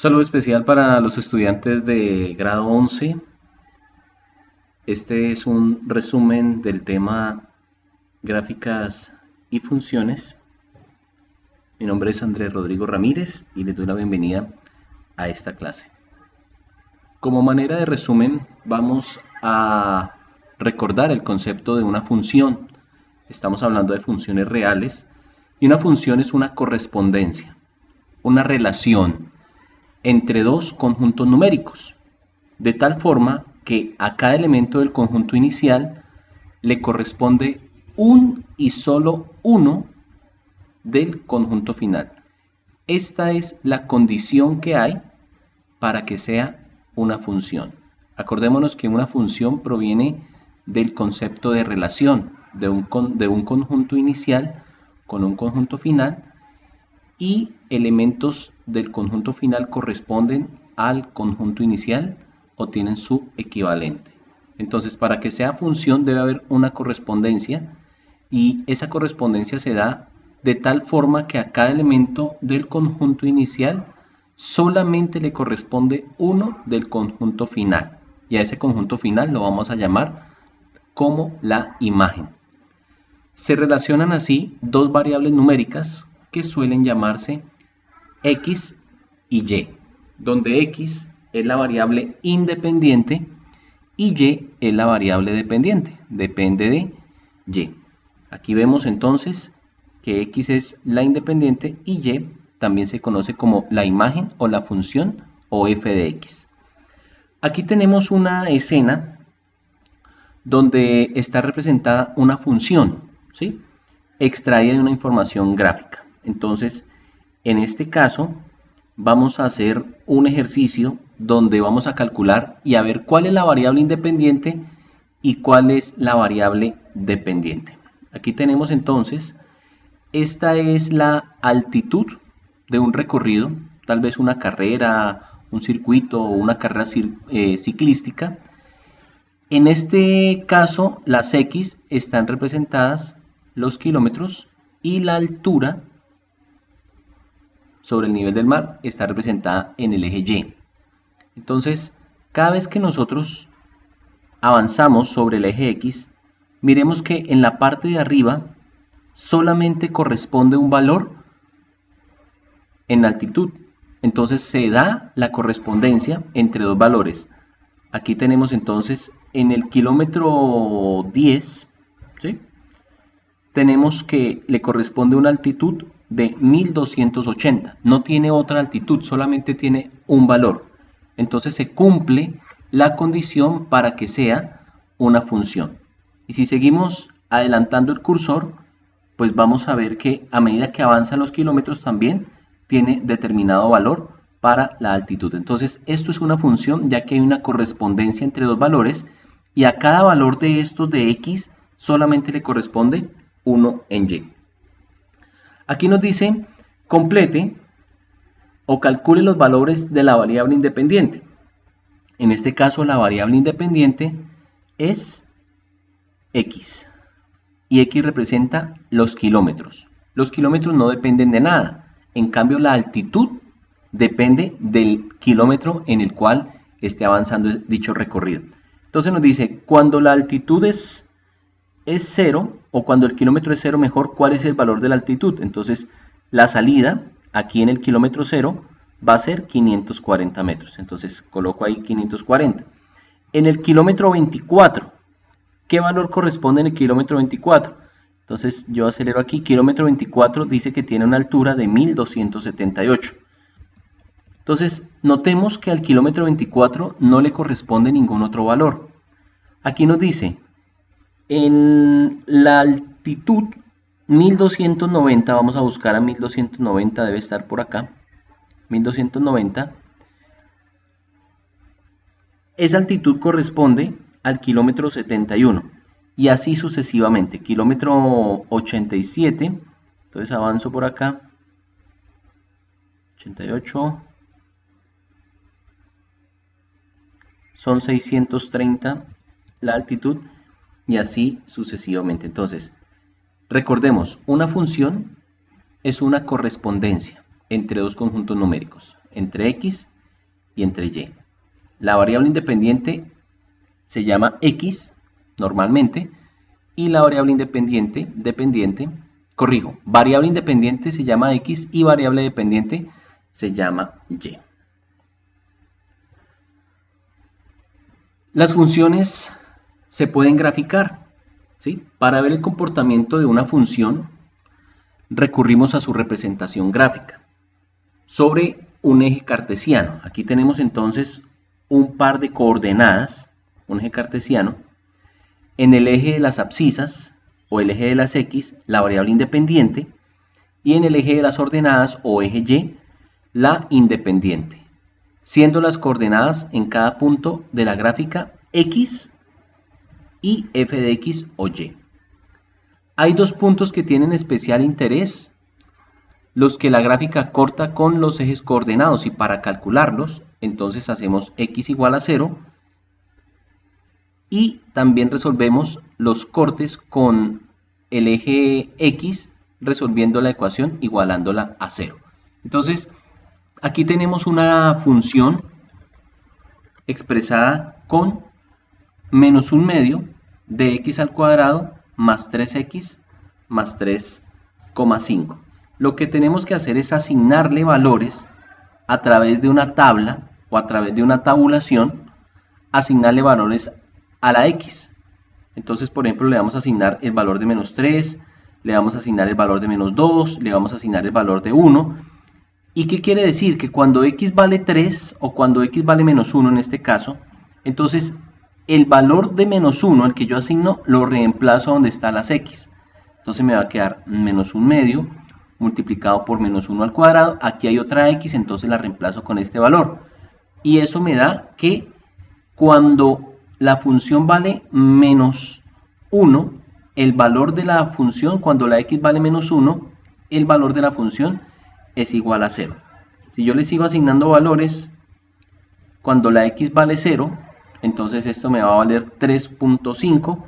Saludo especial para los estudiantes de grado 11. Este es un resumen del tema gráficas y funciones. Mi nombre es Andrés Rodrigo Ramírez y les doy la bienvenida a esta clase. Como manera de resumen, vamos a recordar el concepto de una función. Estamos hablando de funciones reales y una función es una correspondencia, una relación entre dos conjuntos numéricos, de tal forma que a cada elemento del conjunto inicial le corresponde un y solo uno del conjunto final. Esta es la condición que hay para que sea una función. Acordémonos que una función proviene del concepto de relación de un conjunto inicial con un conjunto final, y elementos del conjunto final corresponden al conjunto inicial o tienen su equivalente. Entonces, para que sea función debe haber una correspondencia, y esa correspondencia se da de tal forma que a cada elemento del conjunto inicial solamente le corresponde uno del conjunto final, y a ese conjunto final lo vamos a llamar como la imagen. Se relacionan así dos variables numéricas que suelen llamarse X y Y, donde X es la variable independiente y Y es la variable dependiente, depende de Y. Aquí vemos entonces que X es la independiente y Y también se conoce como la imagen o la función o f de X. Aquí tenemos una escena donde está representada una función, ¿sí?, extraída de una información gráfica. Entonces, en este caso, vamos a hacer un ejercicio donde vamos a calcular y a ver cuál es la variable independiente y cuál es la variable dependiente. Aquí tenemos entonces, esta es la altitud de un recorrido, tal vez una carrera, un circuito o una carrera ciclística. En este caso, las X están representadas los kilómetros y la altura sobre el nivel del mar está representada en el eje Y. Entonces, cada vez que nosotros avanzamos sobre el eje X, miremos que en la parte de arriba solamente corresponde un valor en la altitud. Entonces se da la correspondencia entre dos valores. Aquí tenemos entonces en el kilómetro 10, ¿sí?, tenemos que le corresponde una altitud de 1280. No tiene otra altitud, solamente tiene un valor. Entonces se cumple la condición para que sea una función. Y si seguimos adelantando el cursor, pues vamos a ver que a medida que avanzan los kilómetros también tiene determinado valor para la altitud. Entonces esto es una función, ya que hay una correspondencia entre dos valores y a cada valor de estos de X solamente le corresponde 1 en Y. Aquí nos dice complete o calcule los valores de la variable independiente. En este caso la variable independiente es X y X representa los kilómetros. Los kilómetros no dependen de nada, en cambio la altitud depende del kilómetro en el cual esté avanzando dicho recorrido. Entonces nos dice, cuando la altitud es 0 o cuando el kilómetro es 0, mejor, ¿cuál es el valor de la altitud? Entonces la salida aquí en el kilómetro 0 va a ser 540 metros. Entonces coloco ahí 540. En el kilómetro 24, ¿qué valor corresponde en el kilómetro 24? Entonces yo acelero aquí, kilómetro 24 dice que tiene una altura de 1278. Entonces notemos que al kilómetro 24 no le corresponde ningún otro valor. Aquí nos dice, en la altitud 1290, vamos a buscar a 1290, debe estar por acá, 1290, esa altitud corresponde al kilómetro 71 y así sucesivamente, kilómetro 87, entonces avanzo por acá, 88, son 630 la altitud y así sucesivamente. Entonces, recordemos, una función es una correspondencia entre dos conjuntos numéricos. entre x y entre y. La variable independiente se llama x normalmente y la variable variable independiente se llama x y variable dependiente se llama y. Las funciones se pueden graficar, ¿sí? Para ver el comportamiento de una función recurrimos a su representación gráfica sobre un eje cartesiano. Aquí tenemos entonces un par de coordenadas, un eje cartesiano. En el eje de las abscisas o el eje de las x, la variable independiente, y en el eje de las ordenadas o eje y, la independiente, siendo las coordenadas en cada punto de la gráfica x y f de x o y. Hay dos puntos que tienen especial interés, los que la gráfica corta con los ejes coordenados, y para calcularlos, entonces hacemos x igual a 0, y también resolvemos los cortes con el eje x, resolviendo la ecuación igualándola a 0. Entonces, aquí tenemos una función expresada con menos un medio de x al cuadrado más 3x más 3,5. Lo que tenemos que hacer es asignarle valores a través de una tabla o a través de una tabulación, asignarle valores a la x. Entonces, por ejemplo, le vamos a asignar el valor de menos 3, le vamos a asignar el valor de menos 2, le vamos a asignar el valor de 1. ¿Y qué quiere decir? Que cuando x vale 3 o cuando x vale menos 1 en este caso, entonces el valor de menos 1, el que yo asigno, lo reemplazo donde están las x. Entonces me va a quedar menos un medio multiplicado por menos 1 al cuadrado. Aquí hay otra x, entonces la reemplazo con este valor. Y eso me da que cuando la función vale menos 1, el valor de la función, cuando la x vale menos 1, el valor de la función es igual a 0. Si yo le sigo asignando valores, cuando la x vale 0, entonces esto me va a valer 3.5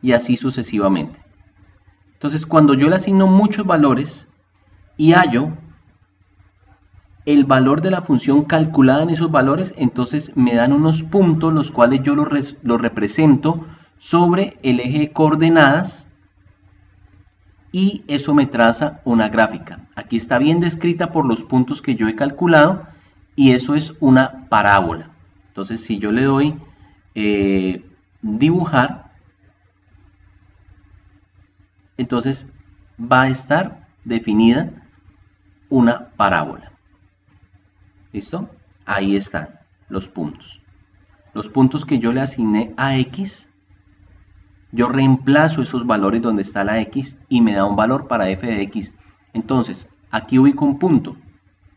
y así sucesivamente. Entonces, cuando yo le asigno muchos valores y hallo el valor de la función calculada en esos valores, entonces me dan unos puntos los cuales yo los represento sobre el eje de coordenadas y eso me traza una gráfica. Aquí está bien descrita por los puntos que yo he calculado y eso es una parábola. Entonces, si yo le doy dibujar, entonces va a estar definida una parábola. ¿Listo? Ahí están los puntos. Los puntos que yo le asigné a x, yo reemplazo esos valores donde está la x y me da un valor para f de x. Entonces, aquí ubico un punto.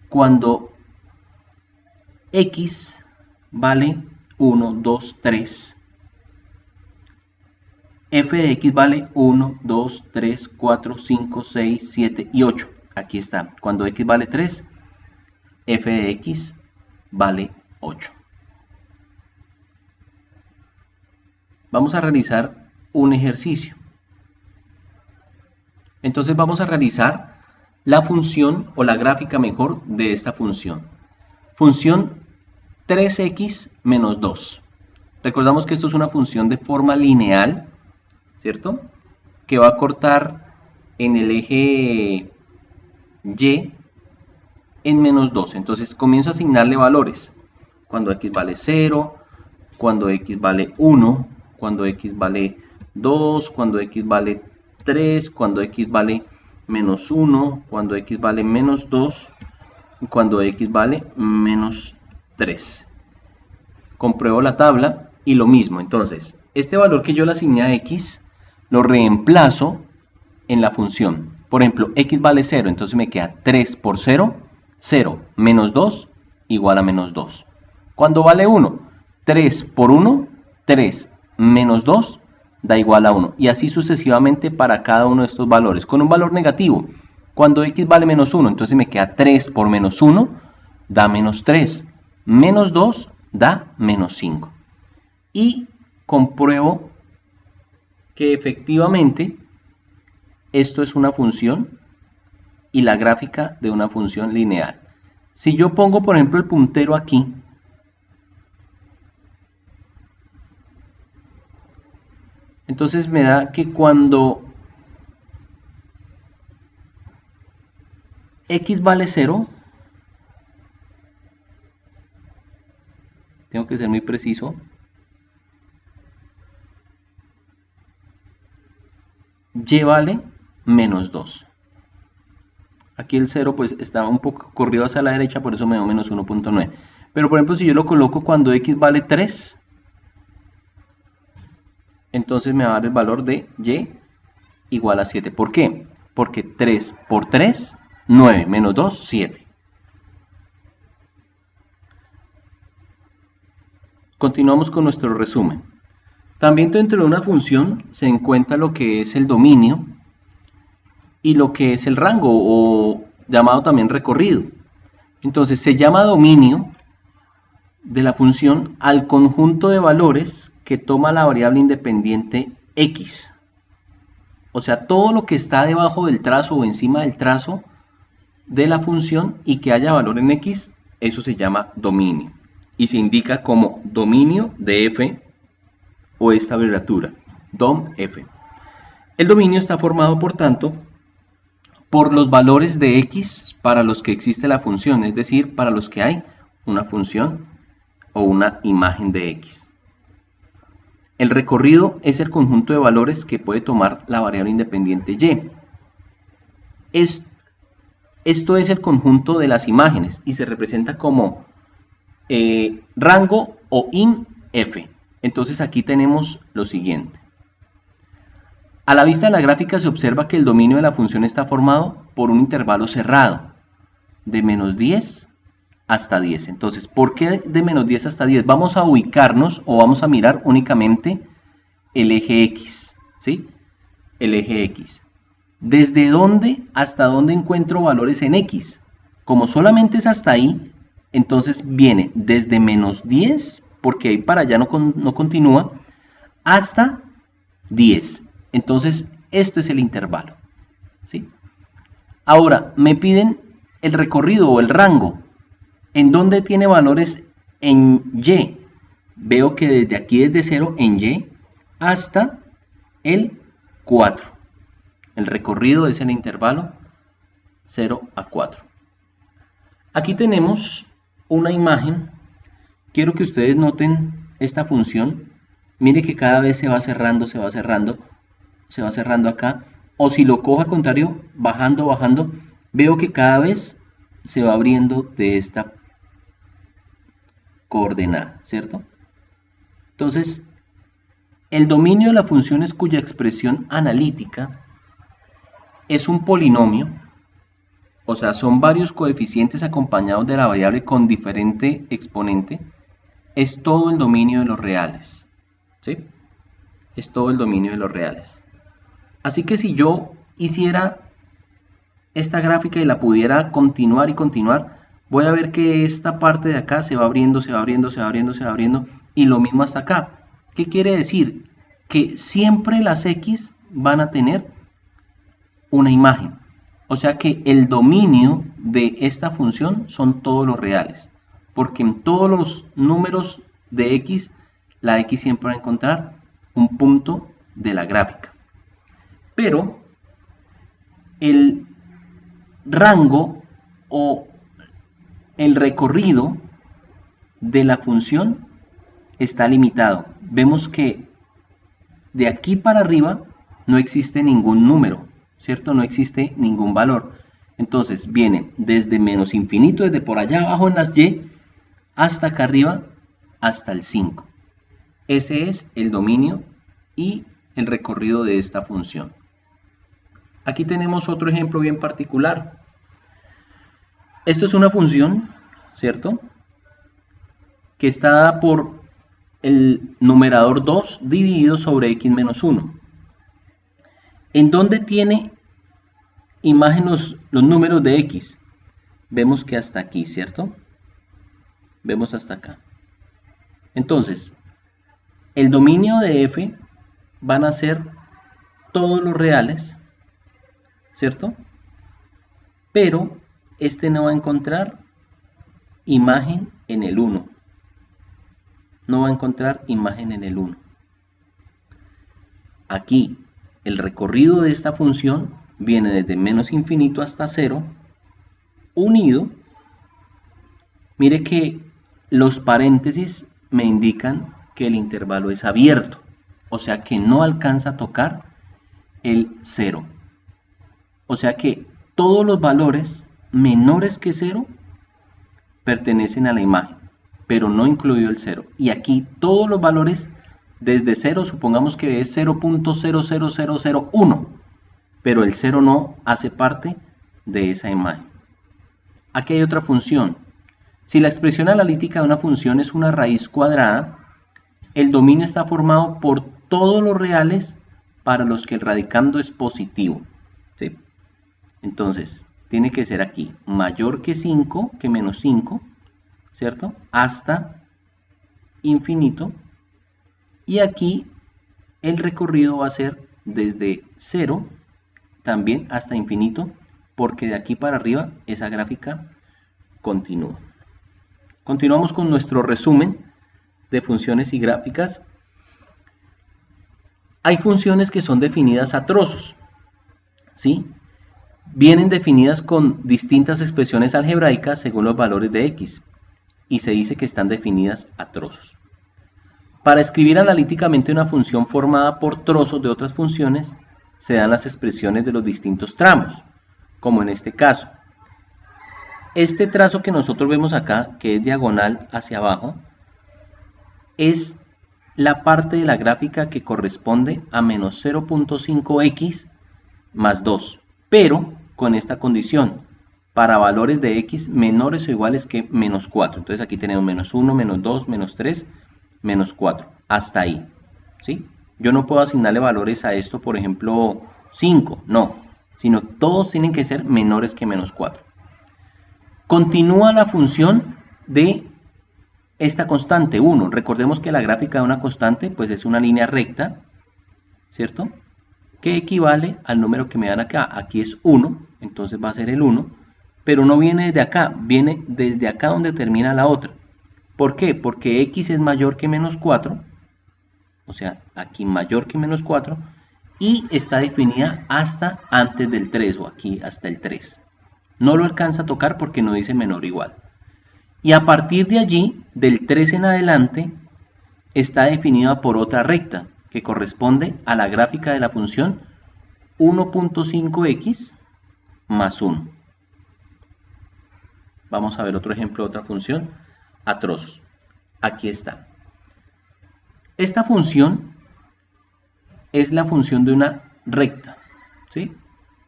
Cuando x vale 1, 2, 3, f de x vale 1, 2, 3, 4, 5, 6, 7 y 8. Aquí está. Cuando x vale 3, f de x vale 8. Vamos a realizar un ejercicio. Entonces vamos a realizar la función o la gráfica mejor de esta función. Función 3x menos 2. Recordamos que esto es una función de forma lineal, ¿cierto? Que va a cortar en el eje y en menos 2. Entonces comienzo a asignarle valores. Cuando x vale 0, cuando x vale 1, cuando x vale 2, cuando x vale 3, cuando x vale menos 1, cuando x vale menos 2, y cuando x vale menos 3. Compruebo la tabla y lo mismo. Entonces, este valor que yo le asigné a x, lo reemplazo en la función. Por ejemplo, x vale 0, entonces me queda 3 por 0, 0 menos 2 igual a menos 2. Cuando vale 1, 3 por 1, 3 menos 2 da igual a 1. Y así sucesivamente para cada uno de estos valores. Con un valor negativo, cuando x vale menos 1, entonces me queda 3 por menos 1, da menos 3. Menos 2 da menos 5. Y compruebo que efectivamente esto es una función y la gráfica de una función lineal. Si yo pongo, por ejemplo, el puntero aquí, entonces me da que cuando x vale 0, tengo que ser muy preciso, y vale menos 2. Aquí el 0 pues está un poco corrido hacia la derecha, por eso me dio menos 1.9. Pero por ejemplo, si yo lo coloco cuando x vale 3, entonces me va a dar el valor de y igual a 7. ¿Por qué? Porque 3 por 3, 9, menos 2, 7. Continuamos con nuestro resumen. También dentro de una función se encuentra lo que es el dominio y lo que es el rango, o llamado también recorrido. Entonces se llama dominio de la función al conjunto de valores que toma la variable independiente x. O sea, todo lo que está debajo del trazo o encima del trazo de la función y que haya valor en x, eso se llama dominio. Y se indica como dominio de f o esta abreviatura, dom_f. El dominio está formado, por tanto, por los valores de x para los que existe la función, es decir, para los que hay una función o una imagen de x. El recorrido es el conjunto de valores que puede tomar la variable independiente y. Esto es el conjunto de las imágenes y se representa como rango o in_f. Entonces aquí tenemos lo siguiente. A la vista de la gráfica se observa que el dominio de la función está formado por un intervalo cerrado de menos 10 hasta 10. Entonces, ¿por qué de menos 10 hasta 10? Vamos a ubicarnos o vamos a mirar únicamente el eje X, ¿sí? El eje X. ¿Desde dónde hasta dónde encuentro valores en X? Como solamente es hasta ahí, entonces viene desde menos 10, porque ahí para allá no continúa, hasta 10. Entonces, esto es el intervalo, ¿sí? Ahora, me piden el recorrido o el rango. ¿En dónde tiene valores en y? Veo que desde aquí, desde 0 en y, hasta el 4. El recorrido es el intervalo 0 a 4. Aquí tenemos una imagen. Quiero que ustedes noten esta función. Mire que cada vez se va cerrando, se va cerrando, se va cerrando acá. O si lo cojo al contrario, bajando, bajando, veo que cada vez se va abriendo de esta coordenada, ¿cierto? Entonces, el dominio de la función es cuya expresión analítica es un polinomio, o sea, son varios coeficientes acompañados de la variable con diferente exponente, es todo el dominio de los reales, ¿sí? Es todo el dominio de los reales. Así que si yo hiciera esta gráfica y la pudiera continuar y continuar, voy a ver que esta parte de acá se va abriendo, se va abriendo, se va abriendo, se va abriendo, y lo mismo hasta acá. ¿Qué quiere decir? Que siempre las X van a tener una imagen. O sea que el dominio de esta función son todos los reales. Porque en todos los números de X, la X siempre va a encontrar un punto de la gráfica. Pero el rango o el recorrido de la función está limitado. Vemos que de aquí para arriba no existe ningún número, ¿cierto? No existe ningún valor. Entonces viene desde menos infinito, desde por allá abajo en las y, hasta acá arriba, hasta el 5. Ese es el dominio y el recorrido de esta función. Aquí tenemos otro ejemplo bien particular. Esto es una función, ¿cierto? Que está dada por el numerador 2 dividido sobre x menos 1. ¿En dónde tiene imagen los números de x? Vemos que hasta aquí, ¿cierto? Vemos hasta acá. Entonces, el dominio de f van a ser todos los reales, ¿cierto? Pero este no va a encontrar imagen en el 1. No va a encontrar imagen en el 1. Aquí, el recorrido de esta función viene desde menos infinito hasta 0, unido. Mire que los paréntesis me indican que el intervalo es abierto, o sea que no alcanza a tocar el 0. O sea que todos los valores menores que 0 pertenecen a la imagen, pero no incluido el 0. Y aquí todos los valores desde 0, supongamos que es 0.00001, pero el 0 no hace parte de esa imagen. Aquí hay otra función. Si la expresión analítica de una función es una raíz cuadrada, el dominio está formado por todos los reales para los que el radicando es positivo, ¿sí? Entonces, tiene que ser aquí mayor que 5, que menos 5, ¿cierto? Hasta infinito. Y aquí el recorrido va a ser desde 0 también hasta infinito, porque de aquí para arriba esa gráfica continúa. Continuamos con nuestro resumen de funciones y gráficas. Hay funciones que son definidas a trozos, ¿sí? Vienen definidas con distintas expresiones algebraicas según los valores de x, y se dice que están definidas a trozos. Para escribir analíticamente una función formada por trozos de otras funciones, se dan las expresiones de los distintos tramos, como en este caso. Este trazo que nosotros vemos acá, que es diagonal hacia abajo, es la parte de la gráfica que corresponde a menos 0.5x más 2, pero con esta condición, para valores de x menores o iguales que menos 4. Entonces aquí tenemos menos 1, menos 2, menos 3, menos 4, hasta ahí, ¿sí? Yo no puedo asignarle valores a esto, por ejemplo, 5, no, sino todos tienen que ser menores que menos 4. Continúa la función de esta constante 1. Recordemos que la gráfica de una constante pues es una línea recta, ¿cierto? Que equivale al número que me dan acá. Aquí es 1, entonces va a ser el 1, pero no viene desde acá, viene desde acá donde termina la otra. ¿Por qué? Porque x es mayor que menos 4, o sea, aquí mayor que menos 4, y está definida hasta antes del 3, o aquí hasta el 3. No lo alcanza a tocar porque no dice menor o igual. Y a partir de allí, del 3 en adelante, está definida por otra recta, que corresponde a la gráfica de la función 1.5x más 1. Vamos a ver otro ejemplo de otra función a trozos. Aquí está. Esta función es la función de una recta, ¿sí?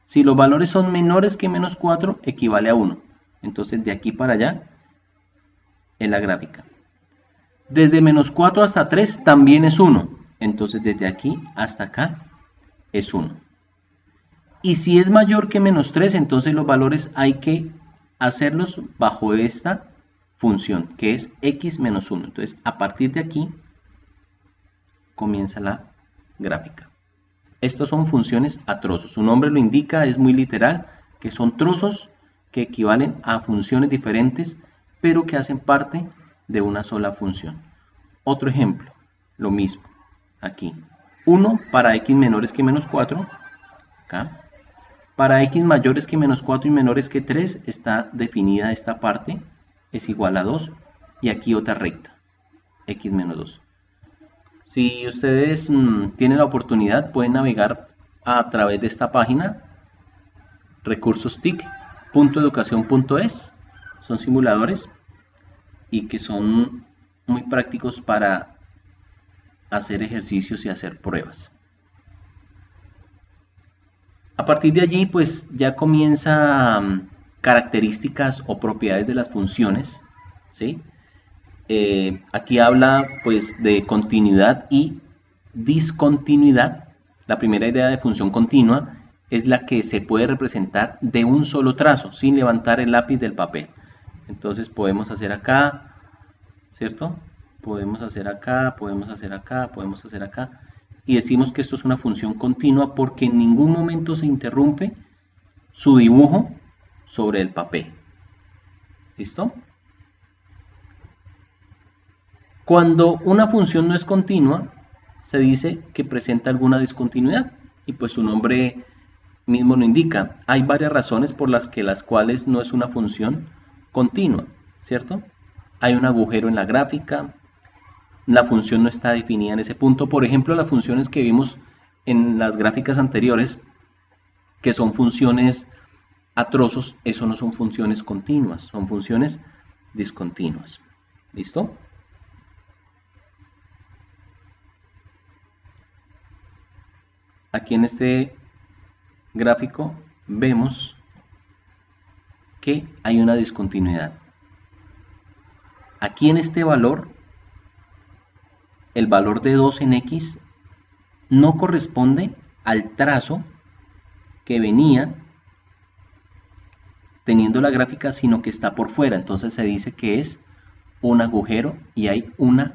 Si los valores son menores que menos 4, equivale a 1. Entonces, de aquí para allá, en la gráfica. Desde menos 4 hasta 3 también es 1. Entonces, desde aquí hasta acá es 1. Y si es mayor que menos 3, entonces los valores hay que hacerlos bajo esta función, que es x menos 1. Entonces, a partir de aquí, comienza la gráfica. Estos son funciones a trozos. Su nombre lo indica, es muy literal, que son trozos que equivalen a funciones diferentes, pero que hacen parte de una sola función. Otro ejemplo, lo mismo, aquí. 1 para x menores que menos 4, acá. Para x mayores que menos 4 y menores que 3 está definida esta parte, es igual a 2, y aquí otra recta, x menos 2. Si ustedes tienen la oportunidad, pueden navegar a través de esta página, recursostic.educación.es. Son simuladores y que son muy prácticos para hacer ejercicios y hacer pruebas. A partir de allí, pues ya comienza características o propiedades de las funciones, ¿sí? Aquí habla pues de continuidad y discontinuidad. La primera idea de función continua es la que se puede representar de un solo trazo sin levantar el lápiz del papel. Entonces podemos hacer acá, ¿cierto? Podemos hacer acá, podemos hacer acá, podemos hacer acá, y decimos que esto es una función continua porque en ningún momento se interrumpe su dibujo sobre el papel. ¿Listo? Cuando una función no es continua, se dice que presenta alguna discontinuidad y pues su nombre mismo lo indica. Hay varias razones por las cuales no es una función continua, ¿cierto? Hay un agujero en la gráfica, la función no está definida en ese punto. Por ejemplo, las funciones que vimos en las gráficas anteriores, que son funciones a trozos, eso no son funciones continuas, son funciones discontinuas. ¿Listo? Aquí en este gráfico vemos que hay una discontinuidad. Aquí en este valor, el valor de 2 en x no corresponde al trazo que venía teniendo la gráfica, sino que está por fuera. Entonces se dice que es un agujero y hay una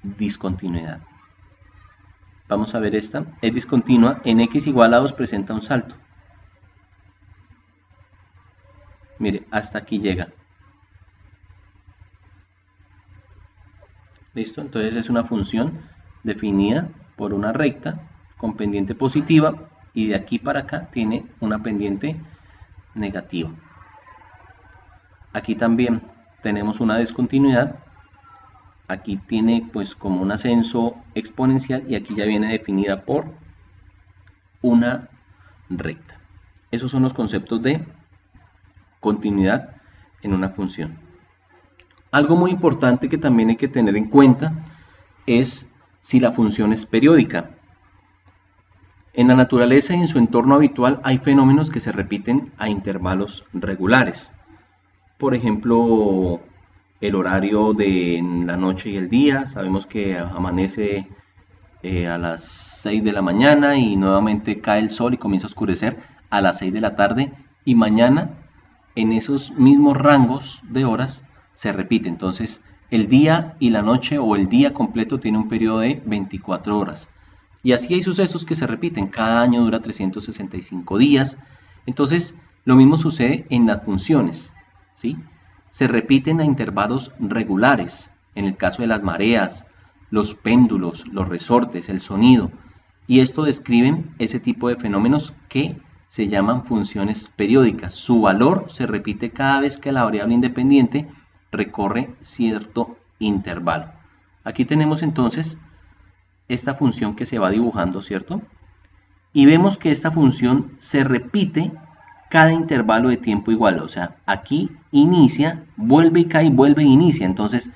discontinuidad. Vamos a ver esta. Es discontinua. En x igual a 2 presenta un salto. Mire, hasta aquí llega. ¿Listo? Entonces es una función definida por una recta con pendiente positiva y de aquí para acá tiene una pendiente negativa. Aquí también tenemos una discontinuidad. Aquí tiene pues como un ascenso exponencial y aquí ya viene definida por una recta. Esos son los conceptos de continuidad en una función. Algo muy importante que también hay que tener en cuenta es si la función es periódica. En la naturaleza y en su entorno habitual hay fenómenos que se repiten a intervalos regulares. Por ejemplo, el horario de la noche y el día. Sabemos que amanece a las 6 de la mañana y nuevamente cae el sol y comienza a oscurecer a las 6 de la tarde. Y mañana, en esos mismos rangos de horas, se repite. Entonces, el día y la noche o el día completo tiene un periodo de 24 horas. Y así hay sucesos que se repiten. Cada año dura 365 días. Entonces, lo mismo sucede en las funciones, ¿sí? Se repiten a intervalos regulares. En el caso de las mareas, los péndulos, los resortes, el sonido. Y esto describen ese tipo de fenómenos que se llaman funciones periódicas. Su valor se repite cada vez que la variable independiente recorre cierto intervalo. Aquí tenemos entonces esta función que se va dibujando, ¿cierto? Y vemos que esta función se repite cada intervalo de tiempo igual. O sea, aquí inicia, vuelve y cae, vuelve e inicia. Entonces,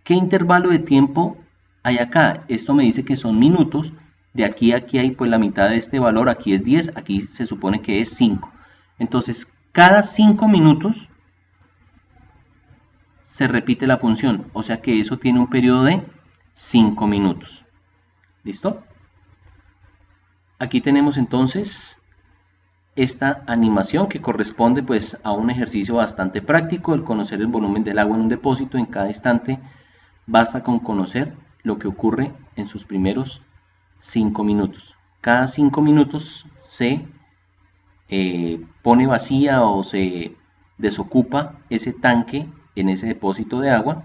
¿qué intervalo de tiempo hay acá? Esto me dice que son minutos. De aquí a aquí hay pues la mitad de este valor. Aquí es 10, aquí se supone que es 5. Entonces, cada 5 minutos se repite la función, o sea que eso tiene un periodo de 5 minutos. ¿Listo? Aquí tenemos entonces esta animación que corresponde pues a un ejercicio bastante práctico, el conocer el volumen del agua en un depósito en cada instante. Basta con conocer lo que ocurre en sus primeros 5 minutos. Cada 5 minutos se pone vacía o se desocupa ese tanque en ese depósito de agua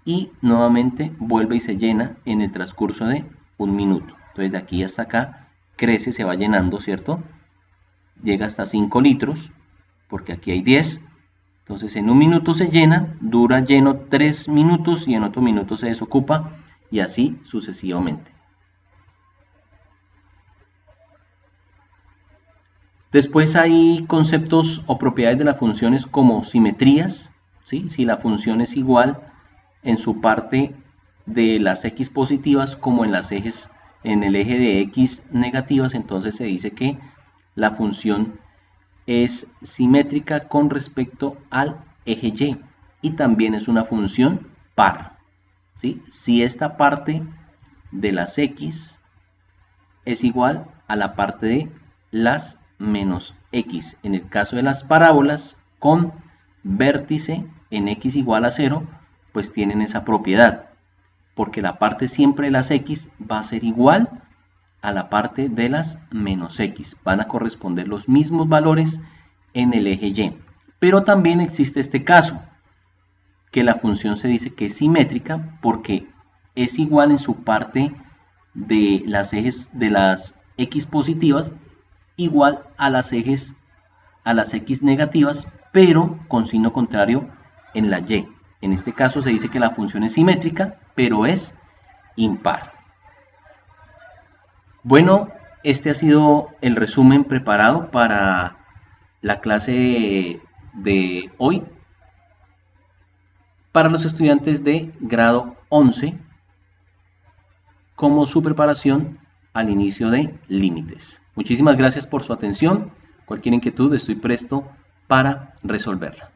y nuevamente vuelve y se llena en el transcurso de un minuto. Entonces de aquí hasta acá crece, se va llenando, ¿cierto? Llega hasta 5 litros porque aquí hay 10. Entonces en un minuto se llena, dura lleno 3 minutos y en otro minuto se desocupa y así sucesivamente. Después hay conceptos o propiedades de las funciones como simetrías, ¿sí? Si la función es igual en su parte de las x positivas como en el eje de x negativas, entonces se dice que la función es simétrica con respecto al eje y, y también es una función par, ¿sí? Si esta parte de las x es igual a la parte de las menos x. En el caso de las parábolas con vértice en x igual a 0, pues tienen esa propiedad, porque la parte siempre de las x va a ser igual a la parte de las menos x. Van a corresponder los mismos valores en el eje y. Pero también existe este caso, que la función se dice que es simétrica porque es igual en su parte de las ejes de las x positivas igual a las x negativas, pero con signo contrario en la y. En este caso se dice que la función es simétrica, pero es impar. Bueno, este ha sido el resumen preparado para la clase de hoy para los estudiantes de grado 11 como su preparación al inicio de límites. Muchísimas gracias por su atención. Cualquier inquietud estoy presto para resolverla.